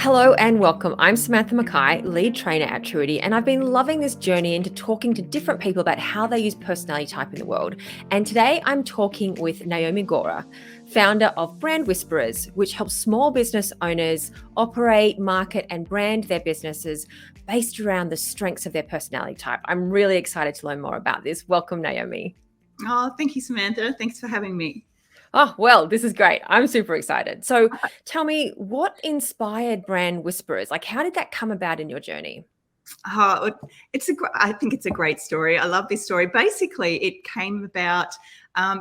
Hello and welcome. I'm Samantha Mackay, lead trainer at Truity, and I've been loving this journey into talking to different people about how they use personality type in the world. And today I'm talking with Naomi Gora, founder of Brand Whisperers, which helps small business owners operate, market, and brand their businesses based around the strengths of their personality type. I'm really excited to learn more about this. Welcome, Naomi. Oh, thank you, Samantha. Thanks for having me. Oh, well, this is great. I'm super excited. So tell me, what inspired Brand Whisperers? Like, how did that come about in your journey? I think it's a great story. I love this story. Basically, it came about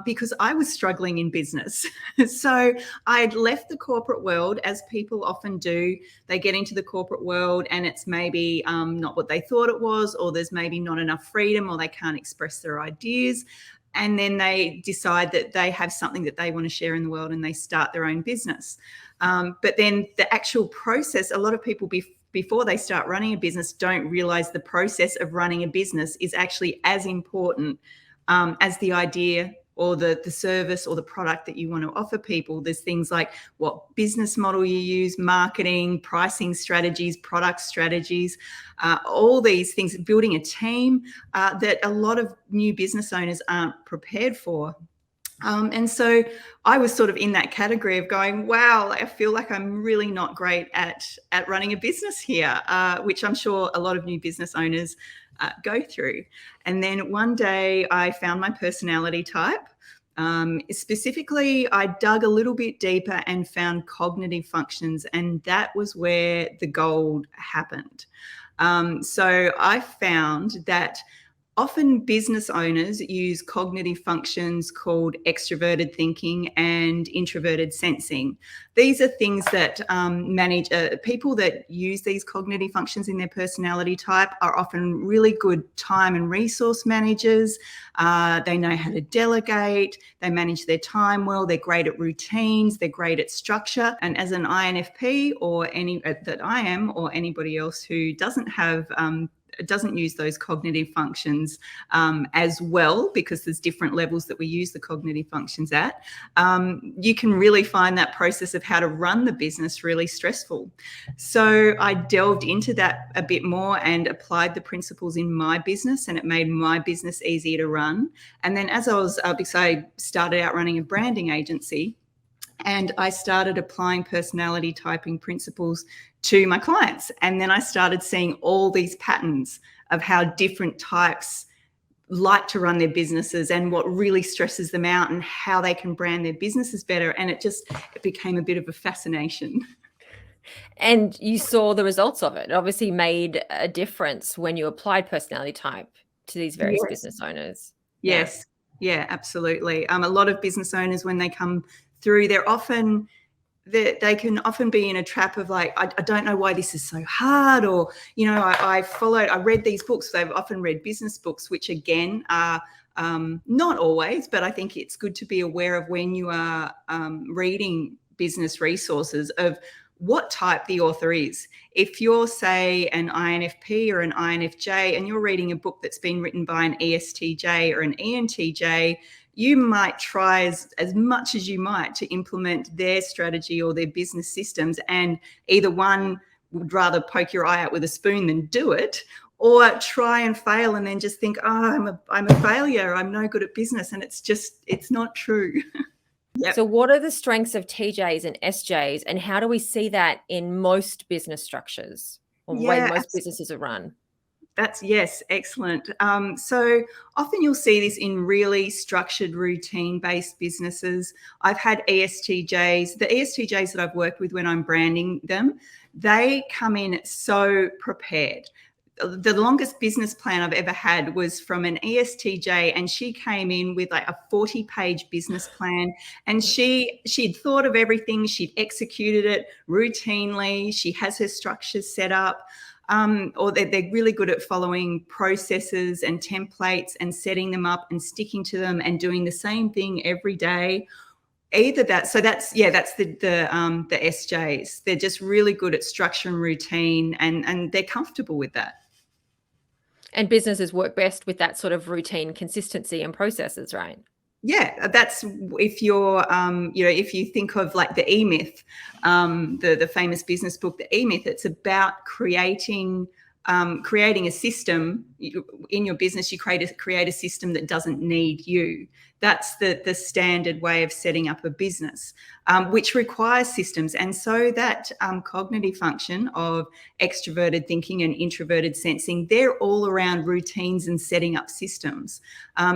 because I was struggling in business. So I'd left the corporate world, as people often do. They get into the corporate world and it's maybe not what they thought it was, or there's maybe not enough freedom, or they can't express their ideas. And then they decide that they have something that they want to share in the world and they start their own business. But then the actual process, a lot of people before they start running a business don't realize the process of running a business is actually as important as the idea or the service or the product that you want to offer people. There's things like what business model you use, marketing, pricing strategies, product strategies, all these things, building a team that a lot of new business owners aren't prepared for. And so I was sort of in that category of going, wow, I feel like I'm really not great at running a business here, which I'm sure a lot of new business owners go through. And then one day I found my personality type. Specifically, I dug a little bit deeper and found cognitive functions, and that was where the gold happened. So I found that often business owners use cognitive functions called extroverted thinking and introverted sensing. These are things that manage people that use these cognitive functions in their personality type are often really good time and resource managers. They know how to delegate. They manage their time well. They're great at routines. They're great at structure. And as an INFP or that I am, or anybody else who doesn't use those cognitive functions as well, because there's different levels that we use the cognitive functions at, you can really find that process of how to run the business really stressful. So I delved into that a bit more and applied the principles in my business, and it made my business easier to run. And then as because I started out running a branding agency, and I started applying personality typing principles to my clients. And then I started seeing all these patterns of how different types like to run their businesses and what really stresses them out and how they can brand their businesses better. And it became a bit of a fascination. And you saw the results of it. It obviously made a difference when you applied personality type to these various Yes. business owners. Yeah. Yes. Yeah, absolutely. A lot of business owners, when they come through, they can often be in a trap of like, I don't know why this is so hard, or, I read these books. They've often read business books, which again are not always, but I think it's good to be aware of when you are reading business resources of what type the author is. If you're, say, an INFP or an INFJ and you're reading a book that's been written by an ESTJ or an ENTJ, you might try as much as you might to implement their strategy or their business systems, and either one would rather poke your eye out with a spoon than do it, or try and fail and then just think, oh, I'm a failure, I'm no good at business. And it's not true. Yep. So what are the strengths of TJs and SJs, and how do we see that in most business structures or the way most businesses are run? Yes, excellent. So often you'll see this in really structured, routine-based businesses. I've had ESTJs. The ESTJs that I've worked with when I'm branding them, they come in so prepared. The longest business plan I've ever had was from an ESTJ, and she came in with like a 40-page business plan, and she'd thought of everything. She'd executed it routinely. She has her structures set up. Or they're really good at following processes and templates and setting them up and sticking to them and doing the same thing every day. Either that, so that's the SJs. They're just really good at structure and routine, and they're comfortable with that. And businesses work best with that sort of routine consistency and processes, right? Yeah, that's if you're, if you think of like the E Myth, the famous business book, the E Myth, it's about creating a system in your business. You create a system that doesn't need you. That's the standard way of setting up a business, which requires systems. And so that cognitive function of extroverted thinking and introverted sensing, they're all around routines and setting up systems.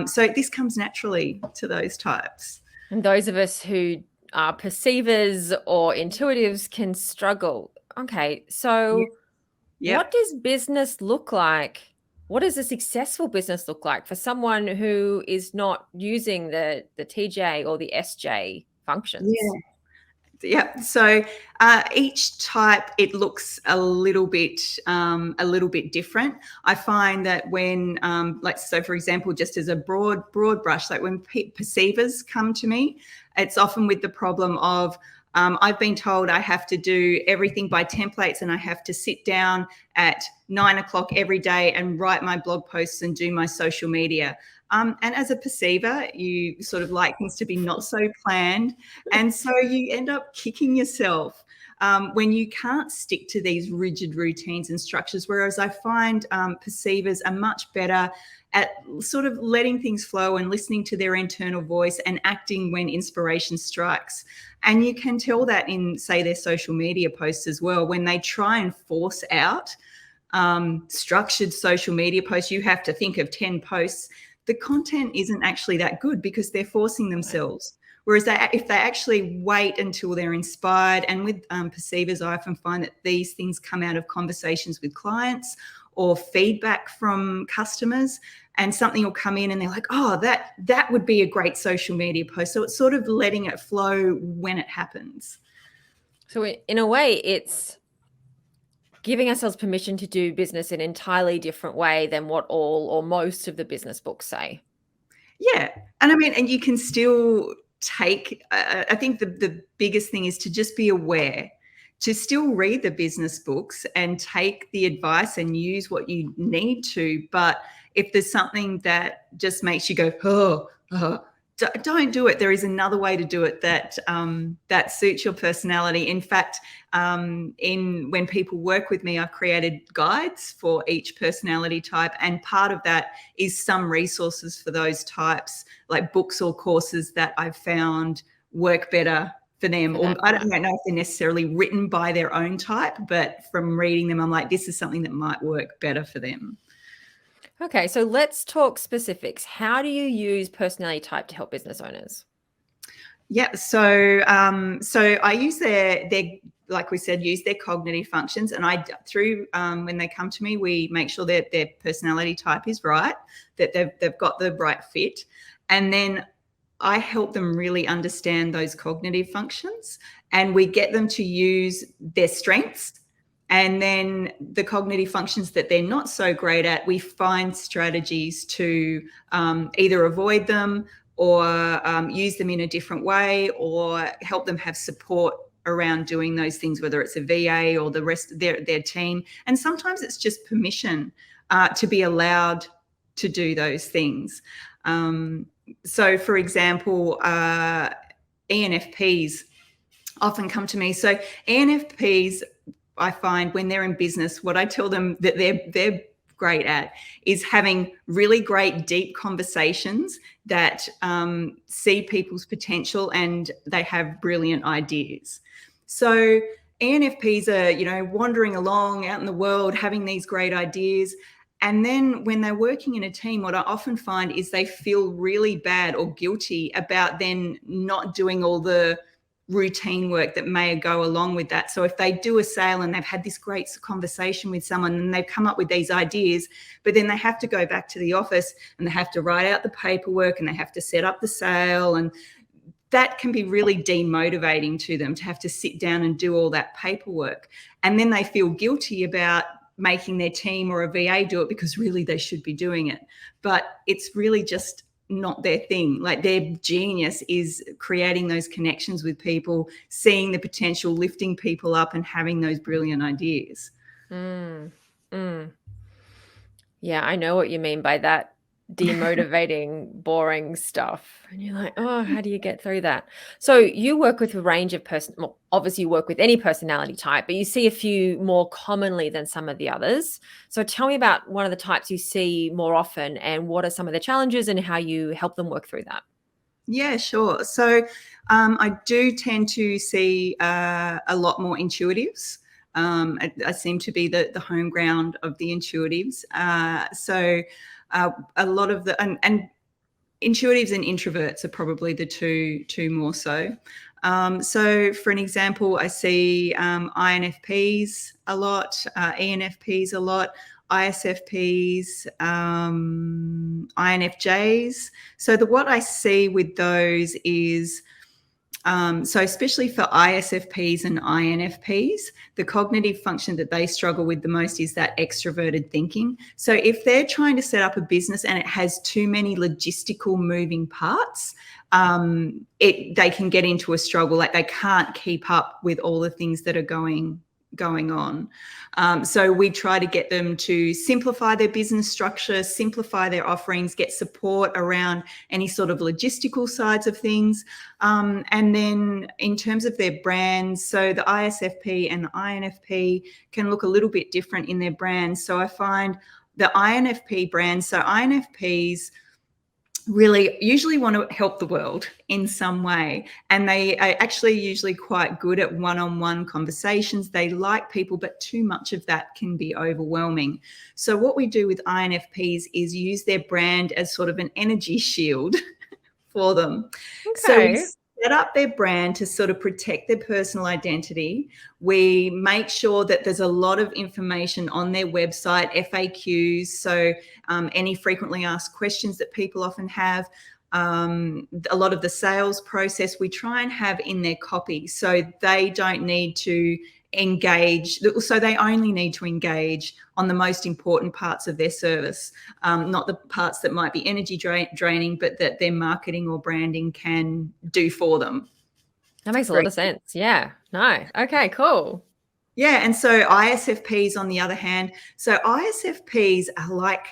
So this comes naturally to those types. And those of us who are perceivers or intuitives can struggle. Okay, Yeah. so what Yep. does business look like? What does a successful business look like for someone who is not using the TJ or the SJ functions? Yeah. Yep. So each type, it looks a little bit different. I find that when, like, so for example, just as a broad brush, like when perceivers come to me, it's often with the problem of I've been told I have to do everything by templates and I have to sit down at 9 o'clock every day and write my blog posts and do my social media. And as a perceiver, you sort of like things to be not so planned. And so you end up kicking yourself when you can't stick to these rigid routines and structures. Whereas I find perceivers are much better at sort of letting things flow and listening to their internal voice and acting when inspiration strikes. And you can tell that in, say, their social media posts as well. When they try and force out structured social media posts, you have to think of 10 posts. The content isn't actually that good because they're forcing themselves. Whereas if they actually wait until they're inspired, and with perceivers, I often find that these things come out of conversations with clients or feedback from customers, and something will come in and they're like, oh, that would be a great social media post. So it's sort of letting it flow when it happens. So in a way, it's giving ourselves permission to do business in an entirely different way than what all or most of the business books say. Yeah. And I mean, and you can still take, I think the biggest thing is to just be aware, to still read the business books and take the advice and use what you need to. But if there's something that just makes you go, don't do it. There is another way to do it that suits your personality. In fact, when people work with me, I've created guides for each personality type, and part of that is some resources for those types, like books or courses that I've found work better for them. Or I don't know if they're necessarily written by their own type, but from reading them, I'm like, this is something that might work better for them. Okay, so let's talk specifics. How do you use personality type to help business owners? Yeah, so I use their like we said, use their cognitive functions, and through when they come to me, we make sure that their personality type is right, that they've got the right fit, and then I help them really understand those cognitive functions, and we get them to use their strengths. And then the cognitive functions that they're not so great at, we find strategies to either avoid them or use them in a different way, or help them have support around doing those things, whether it's a VA or the rest of their team. And sometimes it's just permission to be allowed to do those things. So, for example, ENFPs often come to me. So ENFPs, I find when they're in business, what I tell them that they're great at is having really great deep conversations that see people's potential, and they have brilliant ideas. So ENFPs are, wandering along out in the world, having these great ideas. And then when they're working in a team, what I often find is they feel really bad or guilty about then not doing all the routine work that may go along with that. So if they do a sale and they've had this great conversation with someone and they've come up with these ideas, but then they have to go back to the office and they have to write out the paperwork and they have to set up the sale, and that can be really demotivating to them to have to sit down and do all that paperwork. And then they feel guilty about making their team or a VA do it because really they should be doing it. But it's really just not their thing. Like, their genius is creating those connections with people, seeing the potential, lifting people up, and having those brilliant ideas. Yeah, I know what you mean by that. demotivating, boring stuff. And you're like, oh, how do you get through that? So you work with a range of well, obviously you work with any personality type, but you see a few more commonly than some of the others. So tell me about one of the types you see more often and what are some of the challenges and how you help them work through that. Yeah, sure. So I do tend to see a lot more intuitives. I seem to be the home ground of the intuitives. A lot of and intuitives and introverts are probably the two more so. So for an example, I see INFPs a lot, ENFPs a lot, ISFPs, INFJs. So what I see with those is, so especially for ISFPs and INFPs, the cognitive function that they struggle with the most is that extroverted thinking. So if they're trying to set up a business and it has too many logistical moving parts, they can get into a struggle. Like they can't keep up with all the things that are going on. So we try to get them to simplify their business structure, simplify their offerings, get support around any sort of logistical sides of things. And then in terms of their brands, so the ISFP and the INFP can look a little bit different in their brands. So I find the INFP brands, so INFPs really usually want to help the world in some way, and they are actually usually quite good at one-on-one conversations. They like people, but too much of that can be overwhelming. So what we do with INFPs is use their brand as sort of an energy shield for them. So we Okay. set up their brand to sort of protect their personal identity. We make sure that there's a lot of information on their website, FAQs, so any frequently asked questions that people often have. A lot of the sales process we try and have in their copy, so they don't need to engage. So they only need to engage on the most important parts of their service, not the parts that might be energy draining, but that their marketing or branding can do for them. That makes a lot of sense. Yeah. No. Okay, cool. Yeah. And so ISFPs, on the other hand, so ISFPs are like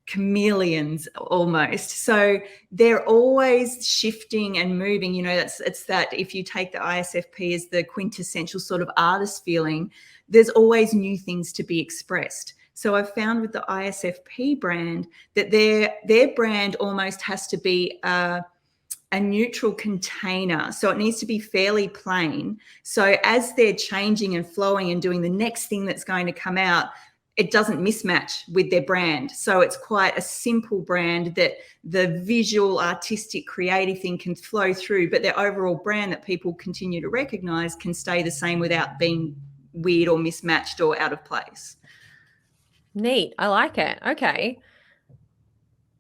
chameleons almost. So they're always shifting and moving. You know, it's that if you take the ISFP as the quintessential sort of artist feeling, there's always new things to be expressed. So I've found with the ISFP brand that their brand almost has to be a neutral container. So it needs to be fairly plain. So as they're changing and flowing and doing the next thing that's going to come out, it doesn't mismatch with their brand. So it's quite a simple brand that the visual, artistic, creative thing can flow through, but their overall brand that people continue to recognize can stay the same without being weird or mismatched or out of place. Neat. I like it. Okay.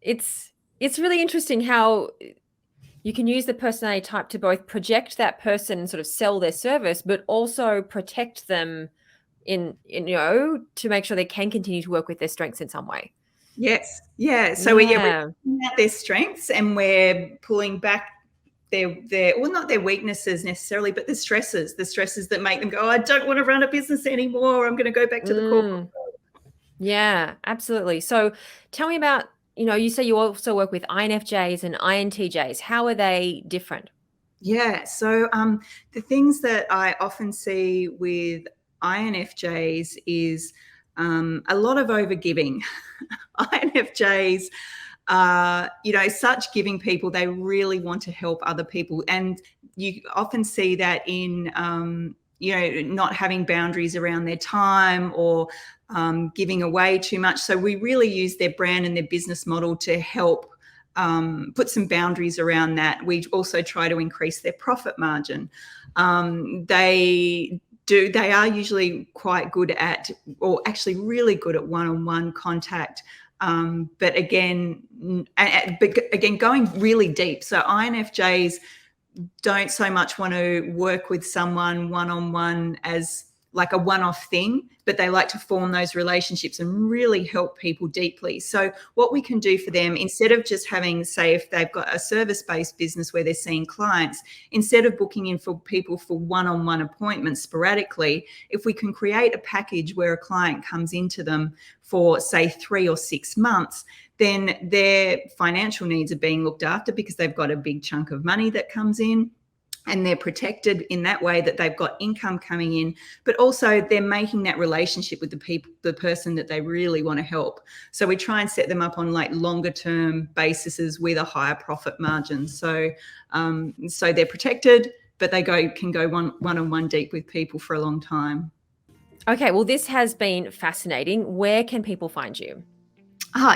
It's really interesting how you can use the personality type to both project that person and sort of sell their service, but also protect them in to make sure they can continue to work with their strengths in some way. Yes. Yeah. So we're Yeah. looking at their strengths and we're pulling back their well, not their weaknesses necessarily, but the stresses that make them go, I don't want to run a business anymore. I'm going to go back to the corporate. Yeah, absolutely. So tell me about, you say you also work with INFJs and INTJs. How are they different? Yeah. So the things that I often see with INFJs is a lot of overgiving. INFJs are, such giving people. They really want to help other people. And you often see that in, not having boundaries around their time or giving away too much. So we really use their brand and their business model to help put some boundaries around that. We also try to increase their profit margin. They are usually quite good at, or actually really good at, one-on-one contact. But again, going really deep. So INFJs don't so much want to work with someone one-on-one as like a one-off thing, but they like to form those relationships and really help people deeply. So what we can do for them, instead of just having, say, if they've got a service-based business where they're seeing clients, instead of booking in for people for one-on-one appointments sporadically, if we can create a package where a client comes into them for, say, 3 or 6 months, then their financial needs are being looked after because they've got a big chunk of money that comes in, and they're protected in that way that they've got income coming in, but also they're making that relationship with the person that they really want to help. So we try and set them up on like longer term bases with a higher profit margin. So they're protected, but they can go one-on-one deep with people for a long time. Okay, well, this has been fascinating. Where can people find you?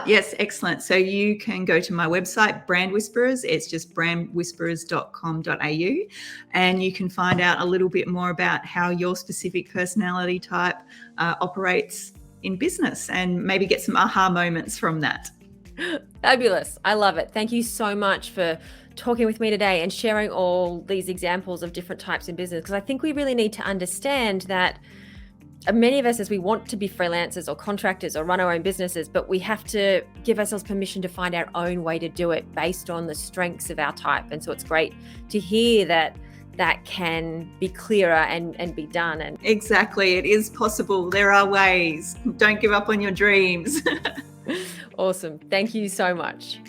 Yes, excellent. So you can go to my website, Brand Whisperers. It's just brandwhisperers.com.au, and you can find out a little bit more about how your specific personality type operates in business, and maybe get some aha moments from that. Fabulous. I love it. Thank you so much for talking with me today and sharing all these examples of different types in business, because I think we really need to understand that many of us, as we want to be freelancers or contractors or run our own businesses, but we have to give ourselves permission to find our own way to do it based on the strengths of our type. And so it's great to hear that can be clearer and be done. And exactly, it is possible. There are ways. Don't give up on your dreams. Awesome. Thank you so much.